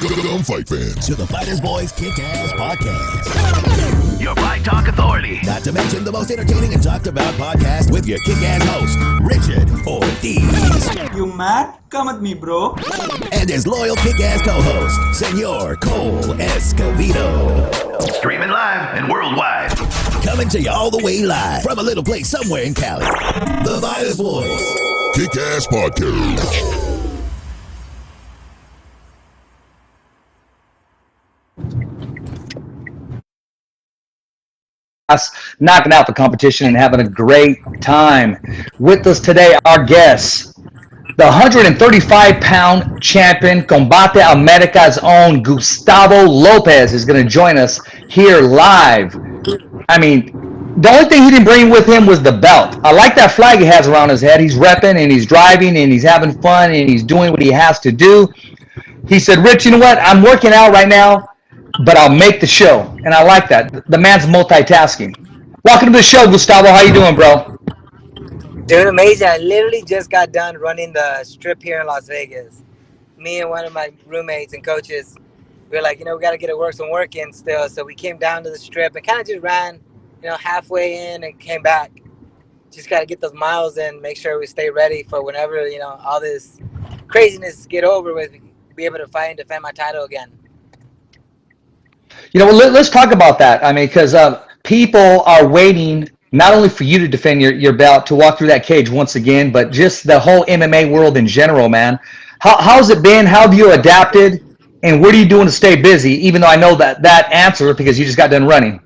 Welcome, fight fans, to the Fighters Boys Kick-Ass Podcast. Your Fight Talk Authority. Not to mention the most entertaining and talked about podcast with your kick-ass host, Richard Ortiz. You mad? Come with me, bro. And his loyal kick-ass co-host, Senor Cole Escovedo. Streaming live and worldwide. Coming to you all the way live from a little place somewhere in Cali. The Fighters Boys Kick-Ass Podcast. Knocking out the competition and having a great time. With us today, our guests, the 135-pound champion, Combate America's own Gustavo Lopez is going to join us here live. I mean, the only thing he didn't bring with him was the belt. I like that flag he has around his head. He's repping and he's driving and he's having fun and he's doing what he has to do. He said, Rich, you know what? I'm working out right now, but I'll make the show. And I like that. The man's multitasking. Welcome to the show, Gustavo. How you doing, bro? Doing amazing. I literally just got done running the strip here in Las Vegas. Me and one of my roommates and coaches, we were like, we got to get some work in still. So we came down to the strip and kind of just ran, halfway in and came back. Just got to get those miles in, make sure we stay ready for whenever, all this craziness get over with, be able to fight and defend my title again. Let's talk about that. I mean, because people are waiting not only for you to defend your belt, to walk through that cage once again, but just the whole MMA world in general, man. How's it been? How have you adapted? And what are you doing to stay busy, even though I know that answer because you just got done running?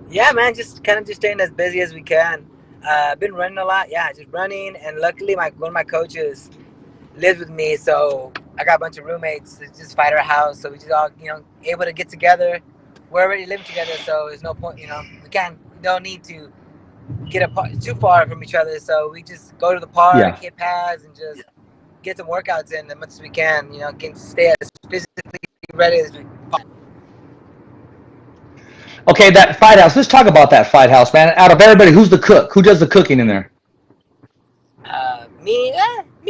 Yeah, man, just staying as busy as we can. I've been running a lot. Yeah, just running. And luckily, one of my coaches lives with me, so I got a bunch of roommates that just fight our house, so we just all, able to get together. We're already living together, so there's no point, we don't need to get apart too far from each other, so we just go to the park, hit pads, and just get some workouts in as much as we can, can stay as physically ready as we can. Okay, that fight house, let's talk about that fight house, man. Out of everybody, who's the cook? Who does the cooking in there? Me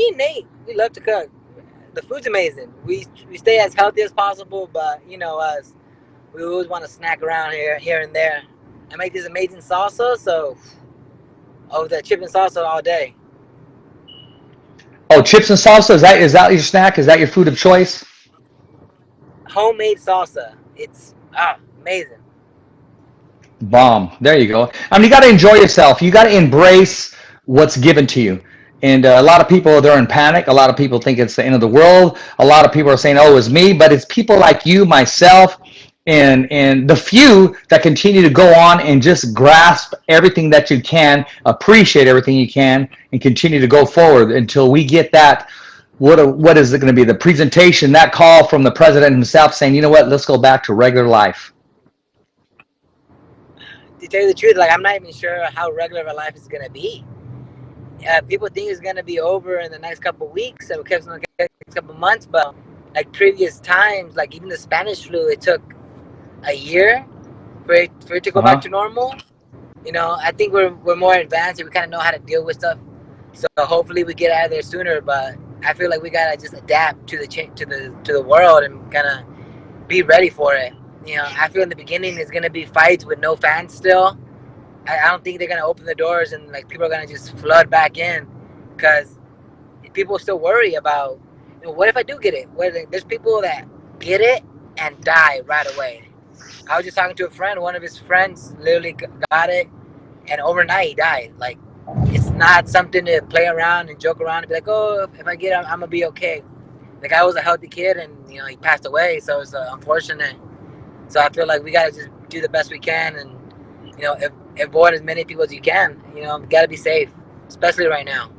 and Nate, we love to cook. The food's amazing. We stay as healthy as possible, but us, we always want to snack around here and there. I make this amazing salsa, so the chip and salsa all day. Oh, chips and salsa, is that your snack? Is that your food of choice? Homemade salsa. It's amazing. Bomb. There you go. I mean, you got to enjoy yourself. You got to embrace what's given to you. And a lot of people, they're in panic. A lot of people think it's the end of the world. A lot of people are saying, oh, it's me. But it's people like you, myself, and the few that continue to go on and just grasp everything that you can, appreciate everything you can, and continue to go forward until we get that, what is it going to be, the presentation, that call from the president himself saying, you know what, let's go back to regular life. To tell you the truth, I'm not even sure how regular our life is going to be. People think it's going to be over in the next couple of weeks and next couple of months, but previous times, even the Spanish flu, it took a year for it to go back to normal. I think we're more advanced and we kind of know how to deal with stuff. So hopefully we get out of there sooner, but I feel like we got to just adapt to the world and kind of be ready for it. I feel in the beginning it's going to be fights with no fans still. I don't think they're going to open the doors and people are going to just flood back in because people still worry about, what if I do get it? There's people that get it and die right away. I was just talking to a friend. One of his friends literally got it and overnight he died. It's not something to play around and joke around and be like, oh, if I get it, I'm going to be okay. The guy was a healthy kid and, he passed away. So it's unfortunate. So I feel like we got to just do the best we can and, avoid as many people as you can. Got to be safe, especially right now.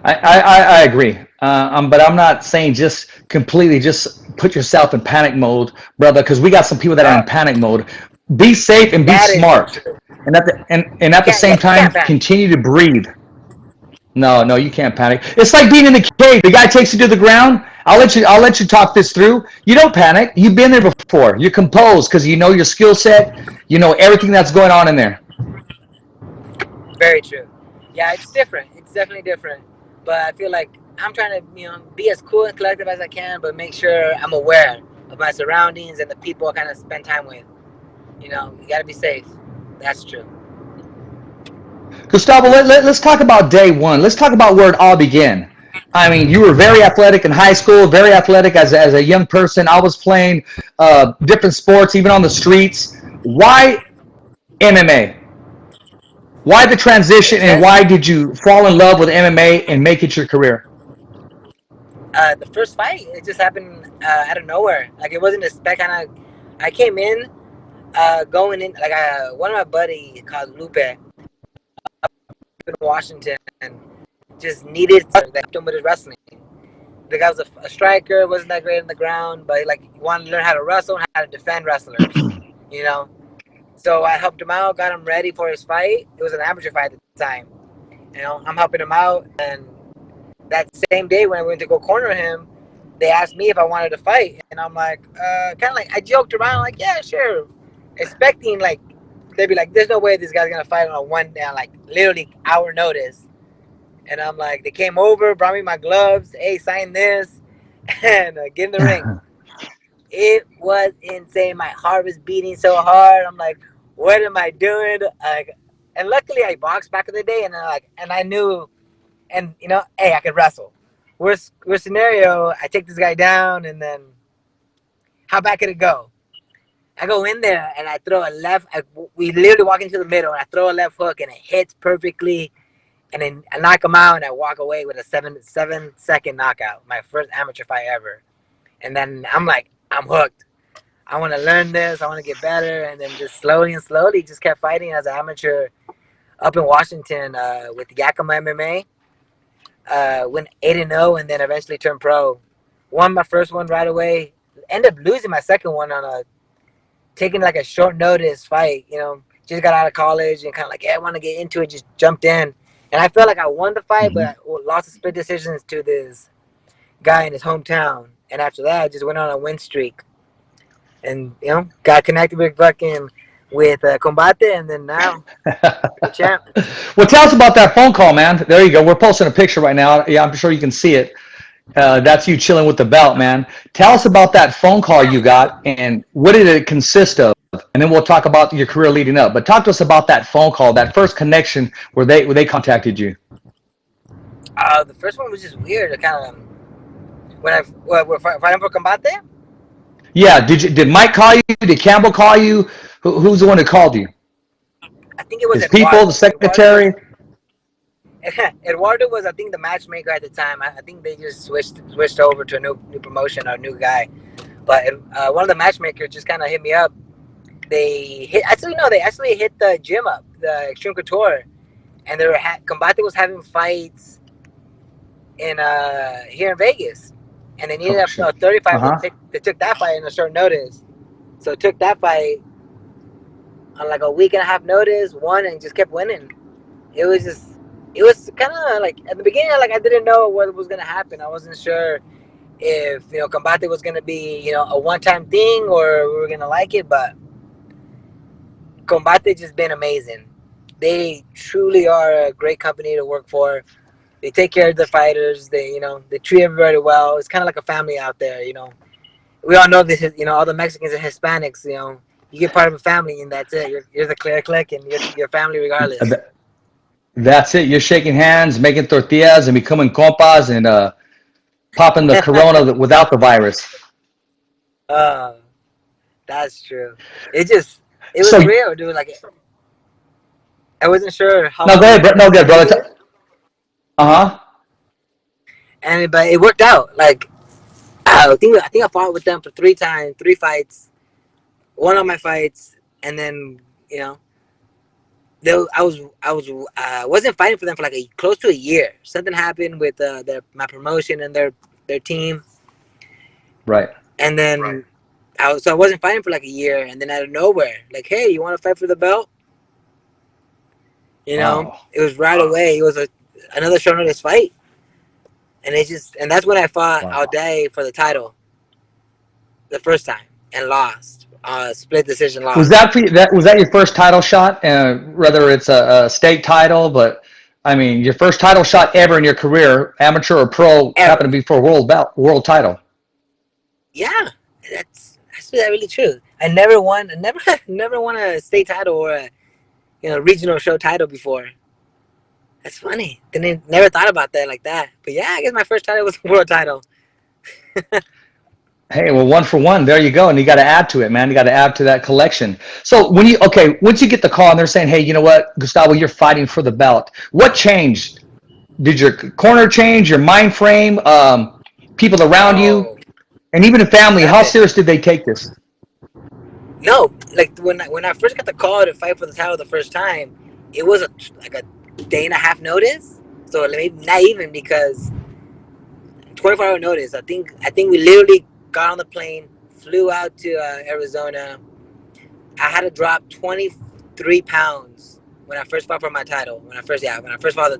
I agree. But I'm not saying just completely just put yourself in panic mode, brother, because we got some people that are in panic mode. Be safe and be smart. And at the same time, continue to breathe. No, you can't panic. It's like being in the cave. The guy takes you to the ground. I'll let you talk this through. You don't panic. You've been there before. You're composed because you know your skill set. You know everything that's going on in there. Very true. Yeah, it's different. It's definitely different. But I feel like I'm trying to, be as cool and collective as I can, but make sure I'm aware of my surroundings and the people I kind of spend time with. You got to be safe. That's true. Gustavo, let's talk about day one. Let's talk about where it all began. I mean, you were very athletic in high school, very athletic as a young person. I was playing different sports, even on the streets. Why MMA? Why the transition, and why did you fall in love with MMA and make it your career? The first fight, it just happened out of nowhere. Like, it wasn't a spec. I came in, going in, like, one of my buddies called Lupe up in Washington, and just needed that helped him with his wrestling. The guy was a striker, wasn't that great on the ground, but he wanted to learn how to wrestle and how to defend wrestlers, So I helped him out, got him ready for his fight. It was an amateur fight at the time. I'm helping him out, and that same day when I went to go corner him, they asked me if I wanted to fight, and I'm like, kind of like, I joked around, like, yeah, sure, expecting, like, they'd be like, there's no way this guy's gonna fight on a one day, like, literally hour notice. And I'm like, they came over, brought me my gloves, hey, sign this, and get in the ring. It was insane. My heart was beating so hard. I'm like, what am I doing? And luckily I boxed back in the day, and I knew, and hey, I could wrestle. Worst scenario, I take this guy down, and then how bad could it go? I go in there and I throw a left. We literally walk into the middle, and I throw a left hook, and it hits perfectly. And then I knock him out, and I walk away with a 7-second knockout. My first amateur fight ever. And then I'm like, I'm hooked. I want to learn this. I want to get better. And then just slowly just kept fighting as an amateur up in Washington with Yakima MMA. Went 8-0, and then eventually turned pro. Won my first one right away. Ended up losing my second one on taking like a short notice fight. Just got out of college and kind of like, yeah, I want to get into it. Just jumped in. And I felt like I won the fight, but I lost the split decisions to this guy in his hometown. And after that, I just went on a win streak. And, got connected with Combate, and then now, the champ. Well, tell us about that phone call, man. There you go. We're posting a picture right now. Yeah, I'm sure you can see it. That's you chilling with the belt, man. Tell us about that phone call you got, and what did it consist of? And then we'll talk about your career leading up. But talk to us about that phone call, that first connection where they contacted you. The first one was just weird. It kind of when we're fighting for Combate. Yeah. Did Mike call you? Did Campbell call you? Who's the one that called you? I think it was his people, the secretary. Eduardo was, I think, the matchmaker at the time. I think they just switched over to a new promotion or a new guy. But one of the matchmakers just kind of hit me up. They actually hit the gym up, the Extreme Couture, and Combate was having fights in here in Vegas, and they needed a 35. They took that fight in a short notice, so took that fight on like a week and a half notice, won, and just kept winning. It was kind of like at the beginning, like I didn't know what was gonna happen. I wasn't sure if Combate was gonna be a one-time thing or we were gonna like it, but Combate just been amazing. They truly are a great company to work for. They take care of the fighters. They treat everybody well. It's kind of like a family out there. We all know this. All the Mexicans and Hispanics. You get part of a family, and that's it. You're the clear click, and you're family regardless. That's it. You're shaking hands, making tortillas, and becoming compas, and popping the corona without the virus. That's true. It was real, dude. Like, I wasn't sure how. No, go ahead, brother. But it worked out. Like, I think I fought with them for 3 fights. Won all my fights, and then I wasn't fighting for them for like close to a year. Something happened with my promotion and their team. Right. And then I wasn't fighting for like a year, and then out of nowhere, like, hey, you want to fight for the belt? Wow. It was right away. It was another short notice fight, and that's when I fought all day for the title, the first time, and lost. Split decision loss. Was that your first title shot? Whether it's a state title, but I mean, your first title shot ever in your career, amateur or pro, Ever. happened to be for a world title. Yeah, that's really true. I never won. I never never won a state title or a regional show title before. That's funny. Never thought about that like that. But yeah, I guess my first title was a world title. Hey, well, 1-for-1, there you go. And you got to add to it, man. You got to add to that collection. So once you get the call and they're saying, hey, you know what, Gustavo, you're fighting for the belt. What changed? Did your corner change, your mind frame, people around you, and even in family? How serious did they take this? No, like when I first got the call to fight for the title the first time, it was a day and a half notice. So maybe not even, because 24-hour notice. I think we literally got on the plane, flew out to Arizona. I had to drop 23 pounds when I first fought for my title. When I first fought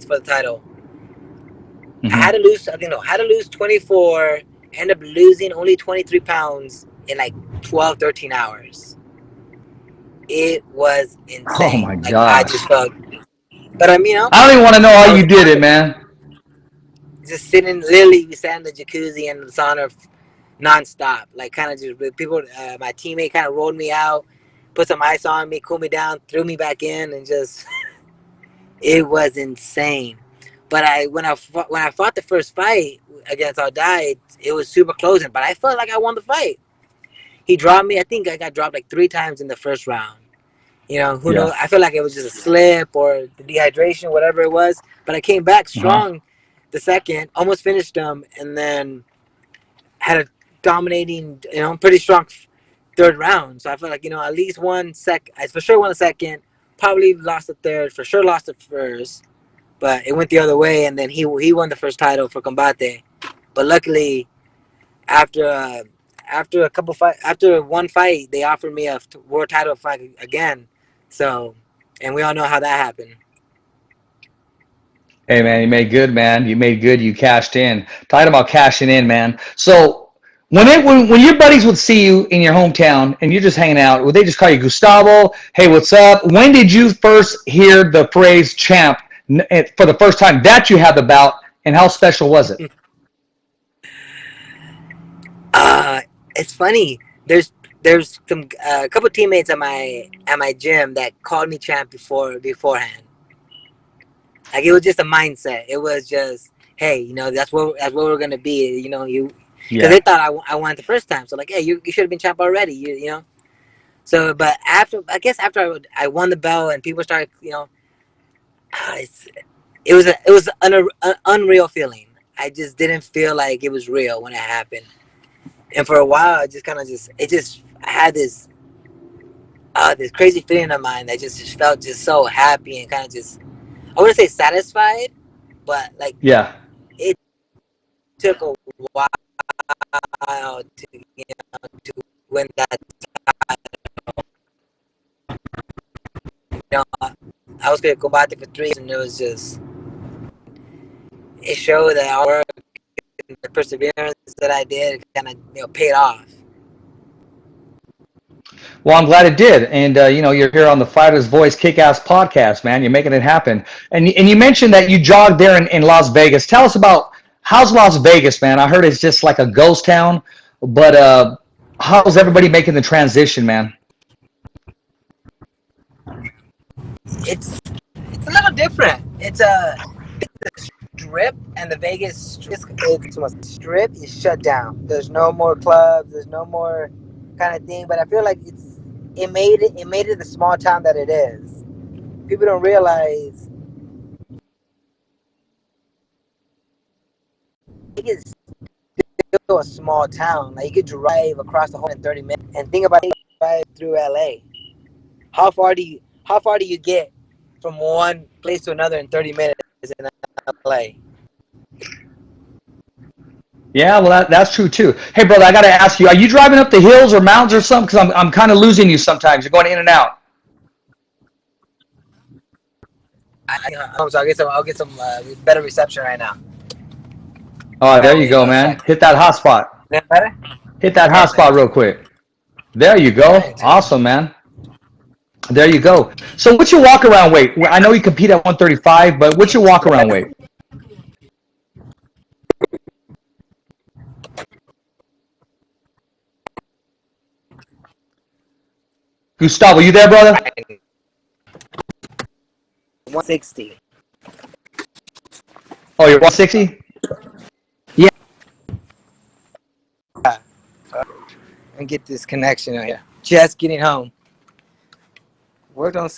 for the title. Mm-hmm. I had to lose 24. End up losing only 23 pounds in like 12, 13 hours. It was insane. Oh my God! I just felt, but I don't even want to know how you did it, man. Just literally, we sat in the jacuzzi and the sauna nonstop. Like, kind of just people. My teammate kind of rolled me out, put some ice on me, cooled me down, threw me back in, and just it was insane. But when I fought the first fight against Alday, it was super closing. But I felt like I won the fight. He dropped me. I think I got dropped like 3 times in the first round. Who knows? I feel like it was just a slip or the dehydration, whatever it was. But I came back strong the second, almost finished him, and then had a dominating, pretty strong third round. So I feel like, at least I for sure won the second, probably lost the third, for sure lost the first. But it went the other way, and then he won the first title for Combate. But luckily, after one fight, they offered me a world title fight again. So, and we all know how that happened. Hey, man, you made good, man. You made good. You cashed in. Talking about cashing in, man. So when your buddies would see you in your hometown and you're just hanging out, would they just call you Gustavo? Hey, what's up? When did you first hear the phrase champ for the first time that you had the bout, and how special was it? It's funny. There's some a couple teammates at my gym that called me champ beforehand. Like, it was just a mindset. It was just, hey, that's what we're gonna be. Because they thought I won the first time. So like, hey, you should have been champ already. So, but after I won the belt and people started, it was an unreal feeling. I just didn't feel like it was real when it happened. And for a while, I had this crazy feeling of mine that just felt just so happy and kind of just, I wouldn't say satisfied, but like, it took a while to win that title. I was going to Combate for 3 years, and it showed that our work and the perseverance that I did kind of paid off. Well, I'm glad it did. And, you're here on the Fighter's Voice Kick-Ass podcast, man. You're making it happen. And you mentioned that you jogged there in Las Vegas. Tell us about, how's Las Vegas, man? I heard it's just like a ghost town. But how's everybody making the transition, man? It's a little different. It's the Strip and the Vegas Strip is shut down. There's no more clubs. There's no more kind of thing. But I feel like it made it the small town that it is. People don't realize it's still a small town. Like, you could drive across the whole in 30 minutes. And think about it, drive through LA. How far do you get from one place to another in 30 minutes in LA? Yeah, well, that's true too. Hey, brother, I got to ask you: are you driving up the hills or mountains or something? Because I'm kind of losing you sometimes. You're going in and out. So I'll get some better reception right now. Oh, there you go, man. Hit that hot spot. Is that better? Hit that hot spot real quick. There you go. Awesome, man. There you go. So what's your walk around weight? I know you compete at 135, but what's your walk around weight? Gustavo, you there, brother? 160. Oh, you're 160? Yeah. And get this connection on here. Just getting home. Worked on.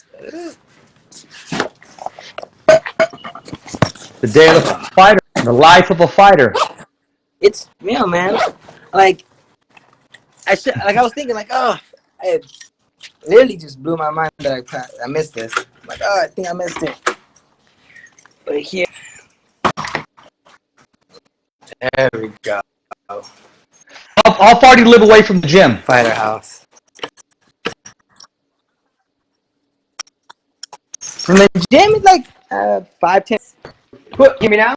The day of the fighter, the life of a fighter. It's man. Like I was thinking, like, oh, it literally just blew my mind that I missed this. I'm like, oh, I think I missed it. But here, there we go. How far do you live away from the gym? Fighter house. From the gym, it's like 5-10. Hear me now?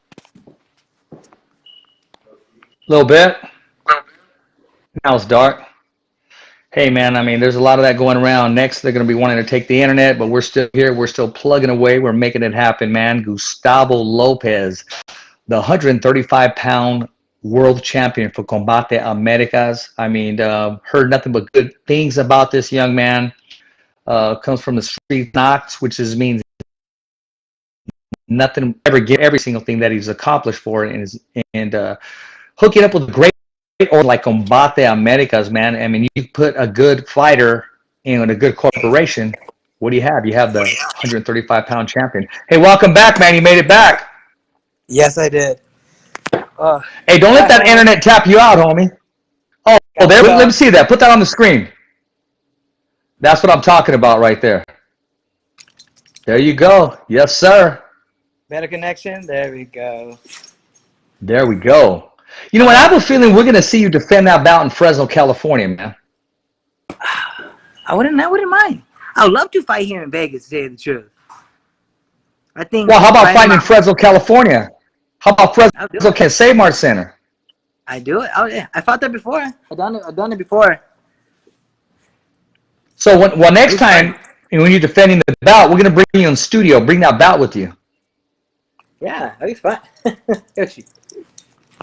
A little bit. Now it's dark. Hey, man, I mean, there's a lot of that going around. Next, they're going to be wanting to take the internet, but we're still here. We're still plugging away. We're making it happen, man. Gustavo Lopez, the 135-pound world champion for Combate Americas. I mean, heard nothing but good things about this young man. Comes from the street knocks, which means nothing, ever get every single thing that he's accomplished for, and hooking up with a great or like Combate Americas, man. I mean, you put a good fighter in a good corporation. What do you have? You have the 135-pound champion. Hey, welcome back, man. You made it back. Yes, I did. Hey, don't let that internet tap you out, homie. Oh, there. Let me see that. Put that on the screen. That's what I'm talking about right there. There you go. Yes, sir. Better connection. There we go. There we go. You know what? I have a feeling we're going to see you defend that bout in Fresno, California, man. I wouldn't mind. I would love to fight here in Vegas, to tell you the truth. I think. Well, how about fighting in Fresno, California? How about Fresno Kmart Center? I do it. Yeah. I fought there before. I've done it before. So next time when you're defending the bout, we're going to bring you in studio. Bring that bout with you. Yeah, that'd be fun. Yoshi.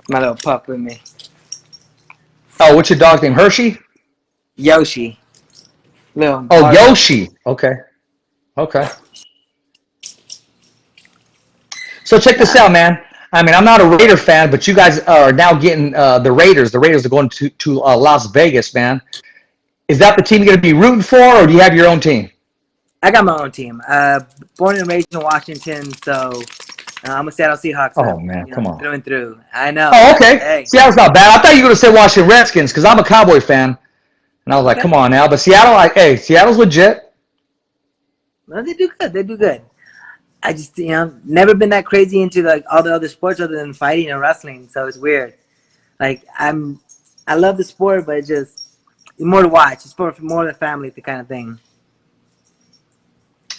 My little pup with me. Oh, what's your dog name? Hershey? Yoshi. Little Yoshi. Okay. So check this out, man. I mean, I'm not a Raider fan, but you guys are now getting the Raiders. The Raiders are going to Las Vegas, man. Is that the team you're going to be rooting for, or do you have your own team? I got my own team. Born and raised in Washington, so I'm a Seattle Seahawks. Oh, man, come on. Through and through. I know. Oh, okay. Hey. Seattle's not bad. I thought you were going to say Washington Redskins because I'm a Cowboy fan. And I was like, come on now. But Seattle's legit. No, they do good. I just, never been that crazy into like all the other sports other than fighting and wrestling. So it's weird. Like I love the sport, but it's just more to watch. It's more the family, the kind of thing.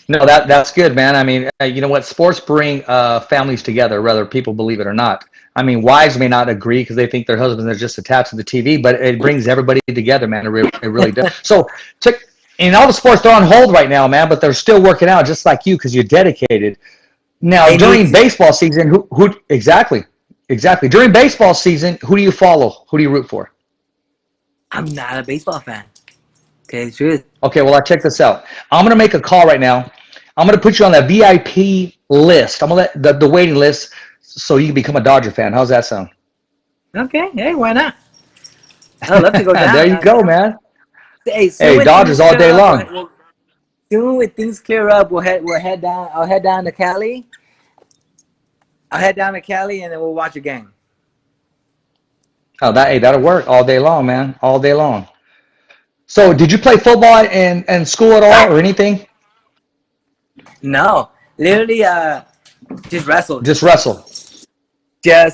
No, that's good, man. I mean, you know what? Sports bring families together, whether people believe it or not. I mean, wives may not agree because they think their husbands are just attached to the TV, but it brings everybody together, man. It really does. So, in all the sports, they're on hold right now, man, but they're still working out just like you because you're dedicated. Now, during baseball season, who exactly? During baseball season, who do you follow? Who do you root for? I'm not a baseball fan. Okay, truth. Okay, well, check this out. I'm going to make a call right now. I'm going to put you on the VIP list. I'm going to let the waiting list so you can become a Dodger fan. How's that sound? Okay, hey, why not? I'd love to go down. There you go, man. Hey, Dodgers all day long. Soon when things clear up, we'll head down. I'll head down to Cali. And then we'll watch a game. Oh, that'll work all day long, man. All day long. So, did you play football in school at all or anything? No, literally, just wrestled. Just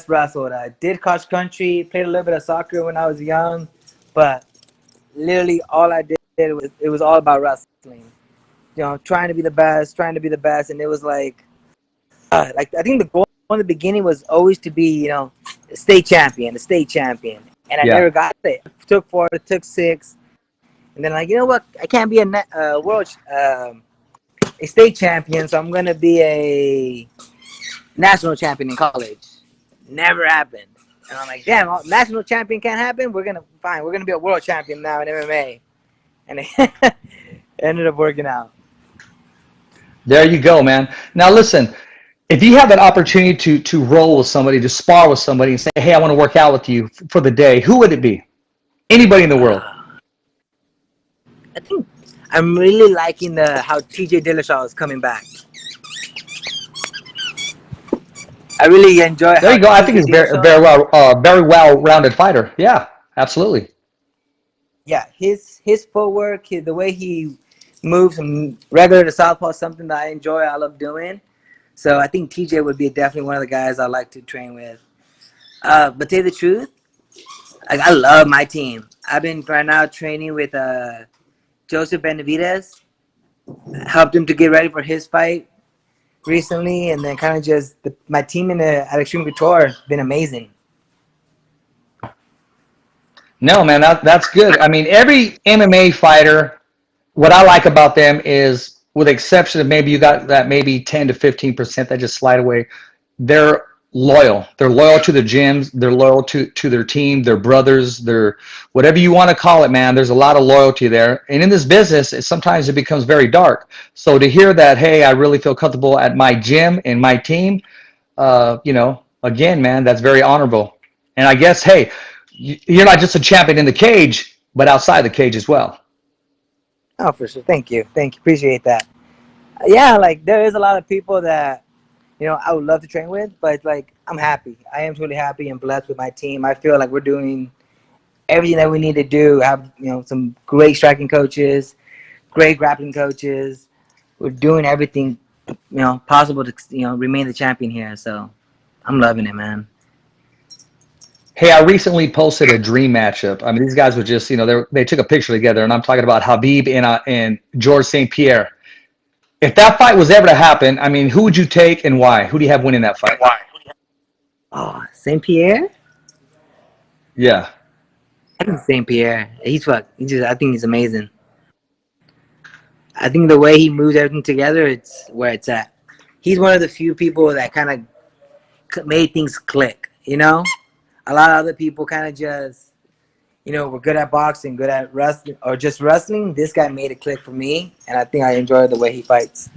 wrestled. I did cross country, played a little bit of soccer when I was young, but literally all I did was all about wrestling. Trying to be the best, and it was like I think the goal in the beginning was always to be, the state champion, and I never got it. Took 4, took 6, And then like, you know what? I can't be a state champion, so I'm gonna be a national champion in college. Never happened. And I'm like, damn, national champion can't happen. We're gonna be a world champion now in MMA, and it ended up working out. There you go, man. Now listen, if you have that opportunity to roll with somebody, to spar with somebody, and say, hey, I want to work out with you for the day, who would it be? Anybody in the world? I think I'm really liking how TJ Dillashaw is coming back. I really enjoy. There you go. I think he's very well-rounded fighter. Yeah, absolutely. Yeah, his footwork, the way he moves from regular to southpaw is something that I enjoy. I love doing. So I think TJ would be definitely one of the guys I like to train with. But to tell you the truth, I love my team. I've been right now training with Joseph Benavidez. Helped him to get ready for his fight recently, and then kind of just my team at Extreme Couture has been amazing. No, man, that's good. I mean, every MMA fighter, what I like about them is, with the exception of maybe you got that maybe 10 to 15% that just slide away, they're loyal. They're loyal to the gyms. They're loyal to their team, their brothers, their whatever you want to call it, man. There's a lot of loyalty there. And in this business, sometimes it becomes very dark. So to hear that, hey, I really feel comfortable at my gym and my team, again, man, that's very honorable. And I guess, hey, you're not just a champion in the cage, but outside the cage as well. Oh, for sure. Thank you. Appreciate that. Yeah, like there is a lot of people that, I would love to train with, but like I'm happy. I am truly happy and blessed with my team. I feel like we're doing everything that we need to do. Have some great striking coaches, great grappling coaches. We're doing everything possible to remain the champion here. So I'm loving it, man. Hey, I recently posted a dream matchup. I mean, these guys were just, they took a picture together, and I'm talking about Khabib and George St. Pierre. If that fight was ever to happen, I mean, who would you take and why? Who do you have winning that fight? Why? Oh, St. Pierre? Yeah. I think St. Pierre. I think he's amazing. I think the way he moves everything together, it's where it's at. He's one of the few people that kind of made things click, A lot of other people kind of just, were good at boxing, good at wrestling, or just wrestling. This guy made it click for me, and I think I enjoy the way he fights.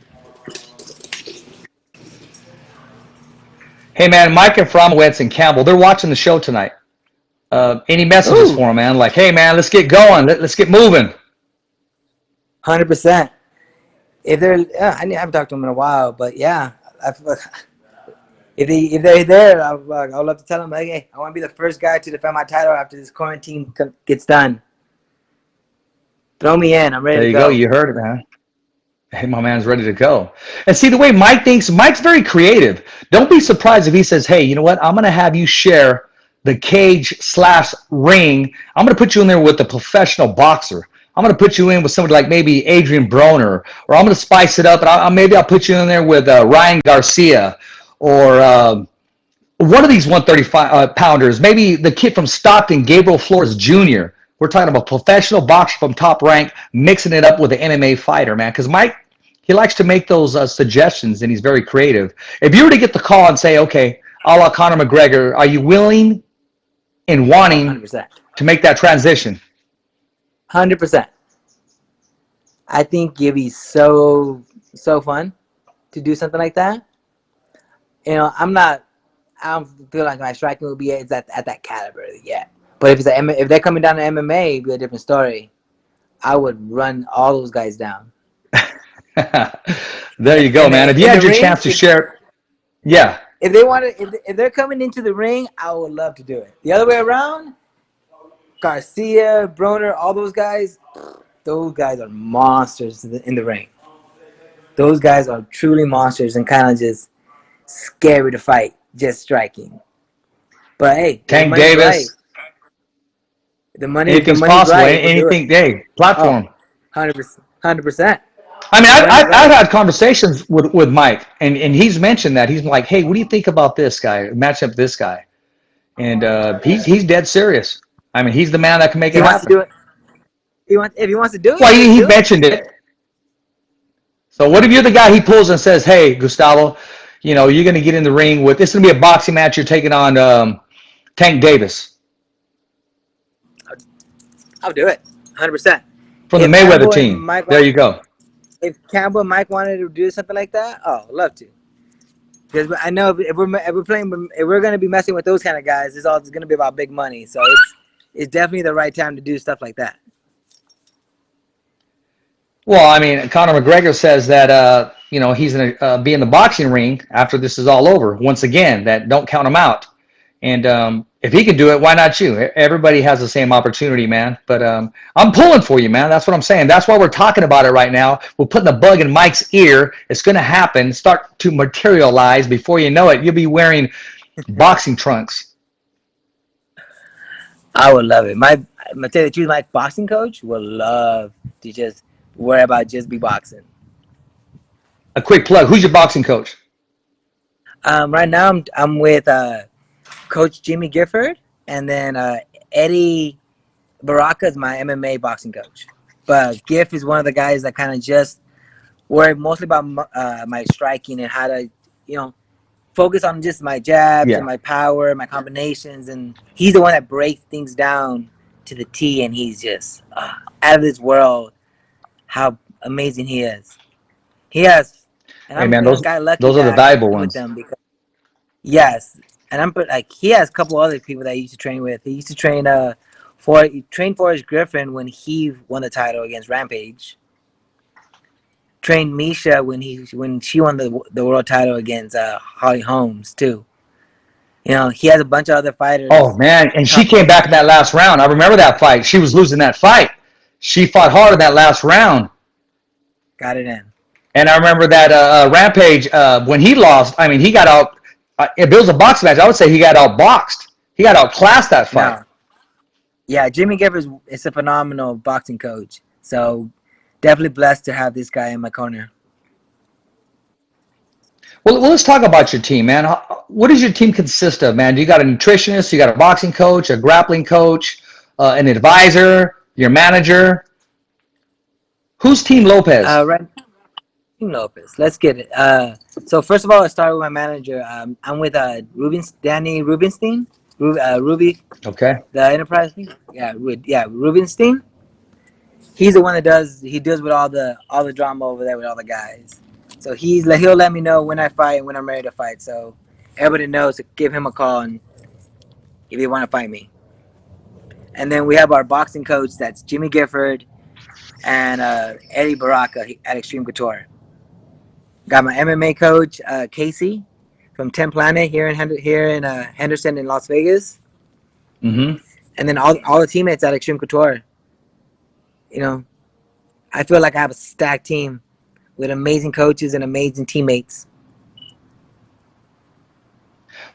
Hey, man, Mike and Fromowitz and Campbell, they're watching the show tonight. Any messages for them, man? Like, hey, man, let's get going. Let's get moving. 100%. If they're, I haven't talked to them in a while, but yeah, if they're there, I would love to tell them, like, hey, I want to be the first guy to defend my title after this quarantine gets done. Throw me in. I'm ready to go. There you go. You heard it, man. Hey, my man's ready to go. And see, the way Mike thinks, Mike's very creative. Don't be surprised if he says, hey, you know what? I'm going to have you share the cage/ring. I'm going to put you in there with a professional boxer. I'm going to put you in with somebody like maybe Adrian Broner, or I'm going to spice it up, and maybe I'll put you in there with Ryan Garcia, or one of these 135 pounders, maybe the kid from Stockton, Gabriel Flores Jr. We're talking about professional boxer from Top Rank, mixing it up with an MMA fighter, man. Because Mike, he likes to make those suggestions, and he's very creative. If you were to get the call and say, okay, a la Conor McGregor, are you willing and wanting 100%. To make that transition? 100%. I think it'd be so fun to do something like that. I don't feel like my striking will be at that caliber yet. But if they're coming down to MMA, it'd be a different story. I would run all those guys down. There you go, man. If you had your chance to share, yeah. If they're coming into the ring, I would love to do it. The other way around, Garcia, Broner, all those guys are monsters in the ring. Those guys are truly monsters and kind of just scary to fight, just striking. But hey, Tank Davis. Right. The money. Anything's possible. Right, anything. Hey, platform. 100%. I mean, I've had conversations with Mike, and he's mentioned that. He's like, hey, what do you think about this guy? Match up this guy. And he's dead serious. I mean, he's the man that can make it happen. if he wants to do it. Well, he do it. mentioned it. So what if you're the guy he pulls and says, "Hey, Gustavo, you know, you're going to get in the ring with this. Is going to be a boxing match. You're taking on Tank Davis I'll do it, 100%. from the If Mayweather Campbell and team." Mike There you go. If Campbell and Mike wanted to do something like that, oh, I'd love to. Because I know if we're going to be messing with those kind of guys, it's all going to be about big money. So it's definitely the right time to do stuff like that. Well, I mean, Conor McGregor says that you know, he's going to be in the boxing ring after this is all over. Once again, that don't count him out. And if he can do it, why not you? Everybody has the same opportunity, man. But I'm pulling for you, man. That's what I'm saying. That's why we're talking about it right now. We're putting the bug in Mike's ear. It's going to happen. Start to materialize. Before you know it, you'll be wearing boxing trunks. I would love it. I'm going to tell you the truth, my boxing coach would love to just worry about just be boxing. A quick plug. Who's your boxing coach? Right now, I'm with Coach Jimmy Gifford, and then Eddie Baraka is my MMA boxing coach. But Giff is one of the guys that kind of just worry mostly about my striking and how to, you know, focus on just my jabs and my power, my combinations. And he's the one that breaks things down to the T, and he's just out of this world how amazing he is. He has. And hey, man, those are the valuable ones. Yes. And I'm like, he has a couple other people that he used to train with. He used to train Forrest Griffin when he won the title against Rampage. Trained Misha when she won the world title against Holly Holmes too. You know, he has a bunch of other fighters. Oh man, and she came back in that last round. I remember that fight. She was losing that fight. She fought hard in that last round. Got it in. And I remember that Rampage when he lost. I mean, he got out. If it was a boxing match, I would say he got outboxed. He got outclassed that fight. No. Yeah, Jimmy Gifford is a phenomenal boxing coach. So definitely blessed to have this guy in my corner. Well, let's talk about your team, man. What does your team consist of, man? You got a nutritionist, you got a boxing coach, a grappling coach, an advisor, your manager. Who's Team Lopez? Right. Team Lopez. Let's get it. So first of all, I start with my manager. I'm with Danny Rubinstein. Ruby. Okay. The Enterprise thing. Yeah, Rubinstein. He's the one that deals with all the drama over there with all the guys. So he'll let me know when I fight and when I'm ready to fight. So everybody knows to give him a call and if they want to fight me. And then we have our boxing coach, that's Jimmy Gifford and Eddie Baraka at Extreme Couture. Got my MMA coach, Casey from 10 Planet here in Henderson in Las Vegas. Mm-hmm. And then all the teammates at Extreme Couture. You know, I feel like I have a stacked team with amazing coaches and amazing teammates.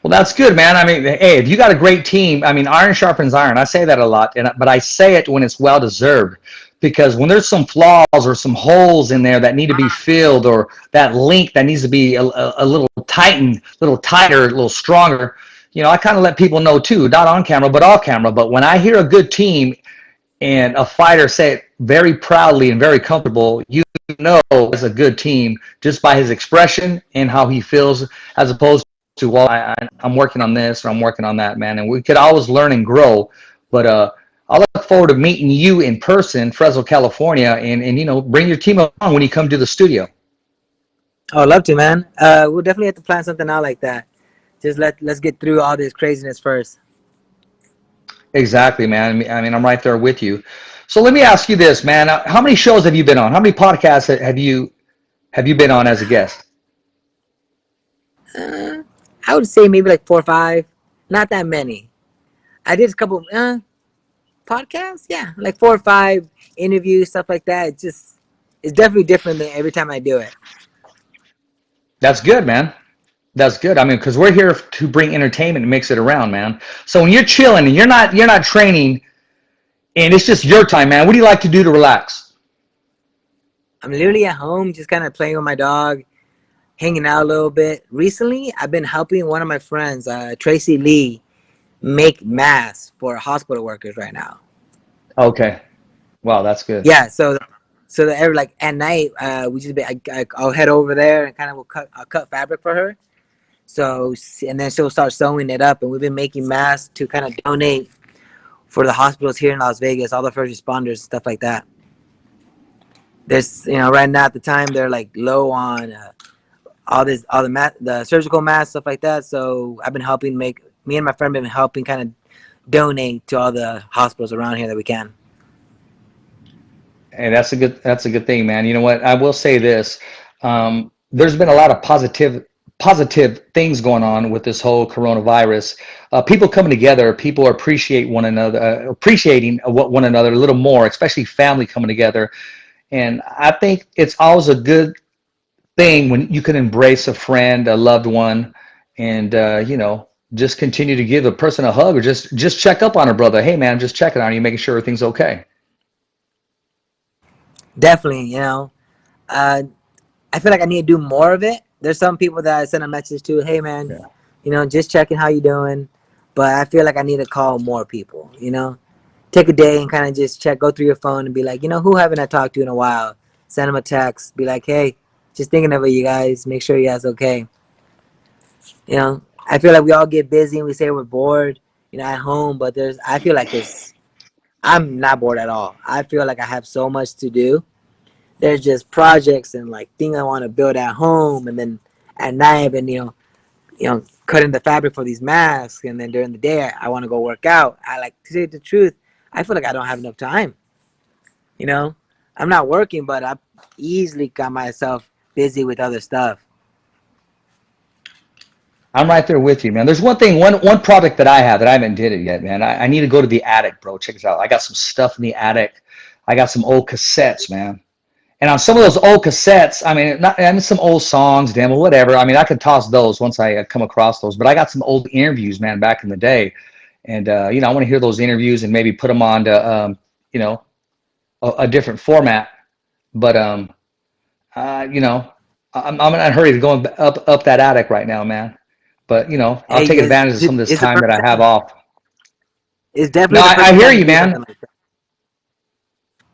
Well, that's good, man. I mean, hey, if you got a great team, I mean, iron sharpens iron. I say that a lot, but I say it when it's well-deserved. Because when there's some flaws or some holes in there that need to be filled, or that link that needs to be a little tightened, a little tighter, a little stronger, you know, I kind of let people know too, not on camera, but off camera. But when I hear a good team and a fighter say it very proudly and very comfortable, you know it's a good team just by his expression and how he feels, as opposed to, well, I'm working on this or I'm working on that, man. And we could always learn and grow. But I look forward to meeting you in person, Fresno, California, and you know, bring your team along when you come to the studio. Oh, I'd love to, man. We'll definitely have to plan something out like that. Just let's get through all this craziness first. Exactly, man. I mean, I'm right there with you. So let me ask you this, man. How many shows have you been on? How many podcasts have you been on as a guest? I would say maybe like 4 or 5. Not that many. I did a couple podcasts. Yeah, like 4 or 5 interviews, stuff like that. It's definitely different than every time I do it. That's good, man. That's good. I mean, because we're here to bring entertainment and mix it around, man. So when you're chilling and you're not training, and it's just your time, man, what do you like to do to relax? I'm literally at home, just kind of playing with my dog, hanging out a little bit. Recently, I've been helping one of my friends, Tracy Lee, make masks for hospital workers right now. Okay. Wow, that's good. Yeah, so that every like at night, we just I'll head over there and kind of I'll cut fabric for her. So and then she'll start sewing it up, and we've been making masks to kind of donate for the hospitals here in Las Vegas, all the first responders, stuff like that. There's right now at the time they're like low on all the surgical masks, stuff like that. So I've been helping me and my friend have been helping kind of donate to all the hospitals around here that we can. And that's a good thing, man. You know what? I will say this. There's been a lot of positive things going on with this whole coronavirus. People coming together, people appreciating one another a little more, especially family coming together. And I think it's always a good thing when you can embrace a friend, a loved one, and just continue to give a person a hug, or just check up on her, brother. Hey, man, I'm just checking on you, making sure everything's okay. Definitely, I feel like I need to do more of it. There's some people that I send a message to, hey man, just checking how you doing. But I feel like I need to call more people, take a day and kind of just go through your phone and be like, who haven't I talked to in a while? Send them a text, be like, hey, just thinking of you guys, make sure you guys okay. I feel like we all get busy and we say we're bored, at home, but I feel like I'm not bored at all. I feel like I have so much to do. There's just projects and like things I want to build at home, and then at night, and cutting the fabric for these masks, and then during the day I want to go work out. I like to say the truth. I feel like I don't have enough time. I'm not working, but I easily got myself busy with other stuff. I'm right there with you, man. There's one project that I have that I haven't did it yet, man. I need to go to the attic, bro. Check this out. I got some stuff in the attic. I got some old cassettes, man. And on some of those old cassettes, some old songs, demo, whatever. I could toss those once I come across those. But I got some old interviews, man, back in the day. And, I want to hear those interviews and maybe put them on to, a different format. But, I'm in a hurry to go up that attic right now, man. But, I'll take advantage of some of this time that I have off. It's definitely. No, I hear you, man.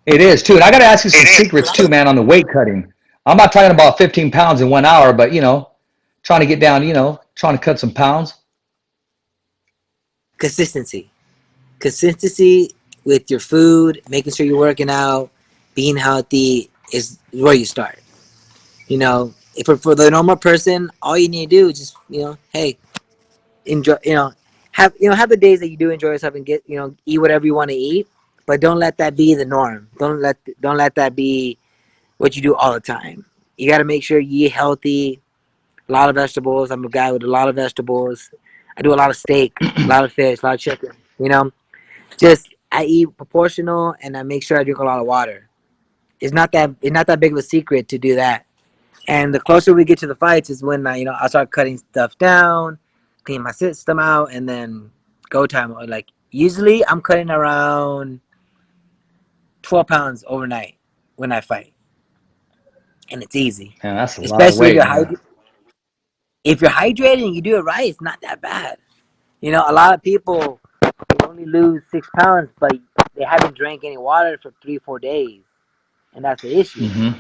It is, too. And I got to ask you some secrets, too, man, on the weight cutting. I'm not talking about 15 pounds in 1 hour, but, trying to get down, trying to cut some pounds. Consistency with your food, making sure you're working out, being healthy is where you start. If for the normal person, all you need to do is just, hey, enjoy, have the days that you do enjoy yourself and get, eat whatever you want to eat, but don't let that be the norm. Don't let that be what you do all the time. You got to make sure you eat healthy, a lot of vegetables. I'm a guy with a lot of vegetables. I do a lot of steak, a lot of fish, a lot of chicken, I eat proportional, and I make sure I drink a lot of water. It's not that big of a secret to do that. And the closer we get to the fights is when I start cutting stuff down, clean my system out, and then go time. Like usually I'm cutting around 12 pounds overnight when I fight, and it's easy. Man, that's a lot of weight. If you're hydrated and you do it right, it's not that bad. A lot of people they only lose 6 pounds, but they haven't drank any water for 3-4 days, and that's the issue. Mm-hmm.